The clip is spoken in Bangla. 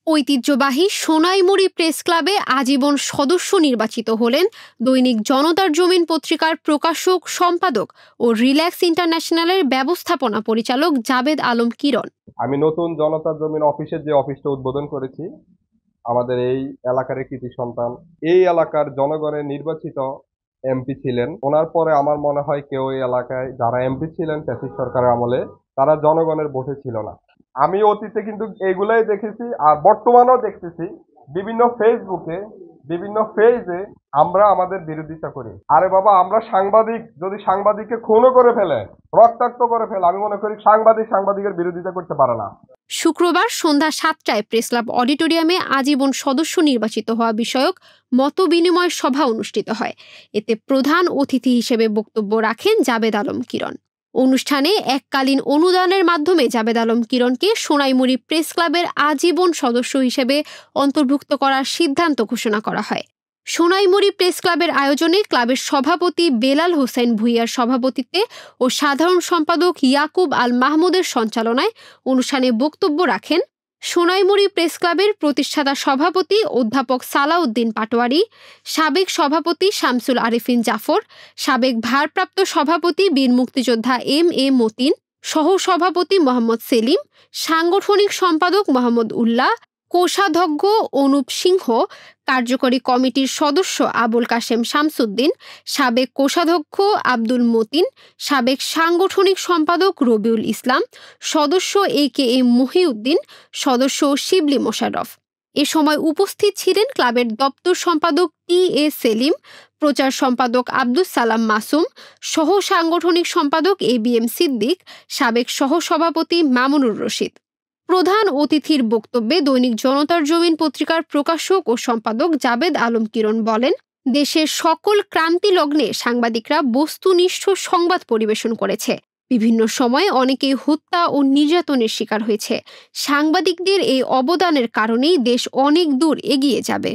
ঐতিহ্যবাহী সোনাইমুড়ি প্রেস ক্লাবে আজীবন সদস্য নির্বাচিত হলেন দৈনিক জনতার জমিন পত্রিকার প্রকাশক, সম্পাদক ও রিল্যাক্স ইন্টারন্যাশনালের ব্যবস্থাপনা পরিচালক জাবেদ আলম কিরণ। আমি নতুন জনতার জমিন অফিসের যে অফিসটা উদ্বোধন করেছি, আমাদের এই এলাকার কৃতি সন্তান, এই এলাকার জনগণের নির্বাচিত এমপি ছিলেন। ওনার পরে আমার মনে হয় কেউ এই এলাকায় যারা এমপি ছিলেন ফ্যাসিস্ট সরকারের আমলে, তারা জনগণের ভোটে ছিল না। আমি অতীতে কিন্তু এগুলাই দেখেছি, আর বর্তমানেও দেখতেছি বিভিন্ন ফেসবুকে, বিভিন্ন পেজে আমরা আমাদের বিরোধিতা করি। আরে বাবা, আমরা সাংবাদিক, যদি সাংবাদিককে খুনও করে ফেলে, রক্তাক্ত করে ফেলে, আমি মনে করি সাংবাদিকের বিরোধিতা করতে পারে না। শুক্রবার সন্ধ্যা 7টায় প্রেস ক্লাব অডিটোরিয়ামে আজীবন সদস্য নির্বাচিত হওয়া বিষয়ক মত বিনিময় সভা অনুষ্ঠিত হয়। এতে প্রধান অতিথি হিসেবে বক্তব্য রাখেন জাবেদ আলম কিরণ। অনুষ্ঠানে এককালীন অনুদানের মাধ্যমে জাবেদ আলম কিরণকে সোনাইমুড়ি প্রেস ক্লাবের আজীবন সদস্য হিসেবে অন্তর্ভুক্ত করার সিদ্ধান্ত ঘোষণা করা হয়। সোনাইমুড়ি প্রেস ক্লাবের আয়োজনে ক্লাবের সভাপতি বেলাল হোসেন ভুইয়ার সভাপতিত্বে ও সাধারণ সম্পাদক ইয়াকুব আল মাহমুদের সঞ্চালনায় অনুষ্ঠানে বক্তব্য রাখেন সোনাইমুড়ি প্রেস ক্লাবের প্রতিষ্ঠাতা সভাপতি অধ্যাপক সালাউদ্দিন পাটোয়ারি, সাবেক সভাপতি শামসুল আরিফিন জাফর, সাবেক ভারপ্রাপ্ত সভাপতি বীর মুক্তিযোদ্ধা এম মতিন, সহ সভাপতি মোহাম্মদ সেলিম, সাংগঠনিক সম্পাদক মোহাম্মদ উল্লাহ, কোষাধ্যক্ষ অনুপ সিংহ, কার্যকরী কমিটির সদস্য আবুল কাশেম শামসুদ্দিন, সাবেক কোষাধ্যক্ষ আব্দুল মতিন, সাবেক সাংগঠনিক সম্পাদক রবিউল ইসলাম, সদস্য AKM মহিউদ্দিন, সদস্য শিবলি মোশাররফ। এ সময় উপস্থিত ছিলেন ক্লাবের দপ্তর সম্পাদক TA সেলিম, প্রচার সম্পাদক আব্দুস সালাম মাসুম, সহ সাংগঠনিক সম্পাদক ABM সিদ্দিক, সাবেক সহসভাপতি মামুনুর রশিদ। প্রধান অতিথির বক্তব্যে দৈনিক জনতার জমিন পত্রিকার প্রকাশক ও সম্পাদক জাবেদ আলম কিরণ বলেন, দেশের সকল ক্রান্তি লগ্নে সাংবাদিকরা বস্তুনিষ্ঠ সংবাদ পরিবেশন করেছে। বিভিন্ন সময়ে অনেকেই হত্যা ও নির্যাতনের শিকার হয়েছে। সাংবাদিকদের এই অবদানের কারণেই দেশ অনেক দূর এগিয়ে যাবে।